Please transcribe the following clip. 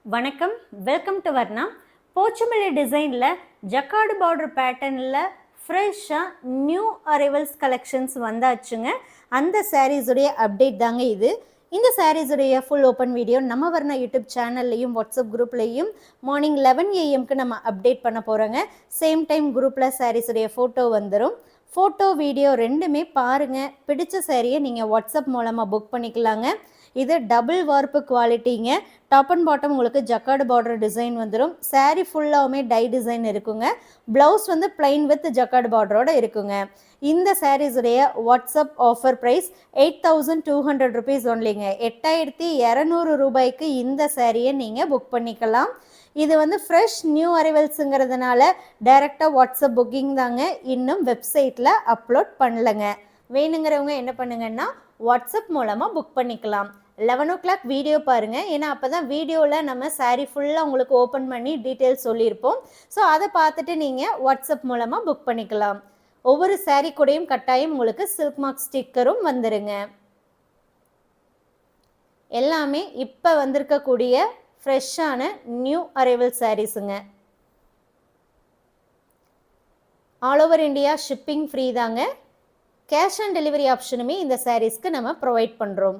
வணக்கம், welcome to Varna. Pochampally டிசைனில் jacquard border பேட்டர்னில் ஃப்ரெஷ்ஷாக நியூ அரைவல்ஸ் கலெக்ஷன்ஸ் வந்தாச்சுங்க. அந்த சாரீஸுடைய அப்டேட் தாங்க இது. இந்த சாரீஸுடைய ஃபுல் ஓப்பன் வீடியோ நம்ம வர்ணா யூடியூப் சேனல்லையும் வாட்ஸ்அப் குரூப்லேயும் மார்னிங் 11 AM நம்ம அப்டேட் பண்ண போகிறோங்க. சேம் டைம் குரூப்பில் சாரீஸுடைய ஃபோட்டோ வந்துடும். ஃபோட்டோ வீடியோ ரெண்டுமே பாருங்கள். பிடிச்ச சாரியை நீங்கள் வாட்ஸ்அப் மூலமாக புக் பண்ணிக்கலாங்க. இது டபுள் வார்ப்பு குவாலிட்டிங்க. டாப் அண்ட் பாட்டம் உங்களுக்கு ஜக்கார்டு பார்டர் டிசைன் வந்துடும். சாரீ ஃபுல்லாகவுமே டை டிசைன் இருக்குங்க. ப்ளவுஸ் வந்து பிளைன் வித் ஜக்கார்டு பார்டரோட இருக்குங்க. இந்த சாரீஸுடைய வாட்ஸ்அப் ஆஃபர் ப்ரைஸ் 8,200 rupees ஒன்லிங்க. 8,200 ரூபாய்க்கு இந்த சாரியை நீங்கள் புக் பண்ணிக்கலாம். இது வந்து ஃப்ரெஷ் நியூ அரைவல்ஸுங்கிறதுனால டைரெக்டாக வாட்ஸ்அப் புக்கிங் தாங்க. இன்னும் வெப்சைட்டில் அப்லோட் பண்ணலைங்க. வேணுங்கிறவங்க என்ன பண்ணுங்கன்னா வாட்ஸ்அப் மூலமாக புக் பண்ணிக்கலாம். 11 o'clock வீடியோ பாருங்கள். ஏன்னா அப்போ தான் வீடியோவில் நம்ம சாரீ ஃபுல்லாக உங்களுக்கு ஓப்பன் பண்ணி டீட்டெயில்ஸ் சொல்லியிருப்போம். ஸோ அதை பார்த்துட்டு நீங்கள் வாட்ஸ்அப் மூலமாக புக் பண்ணிக்கலாம். ஒவ்வொரு சாரீ கூடயும் கட்டாயம் உங்களுக்கு சில்க் மார்க் ஸ்டிக்கரும் வந்துடுங்க. எல்லாமே இப்போ வந்திருக்கக்கூடிய ஃப்ரெஷ்ஷான நியூ அரைவல் சாரீஸுங்க. All over India shipping free தாங்க. கேஷ் ஆன் டெலிவரி ஆப்ஷனுமே இந்த சாரீஸ்க்கு நம்ம ப்ரொவைட் பண்ணுறோம்.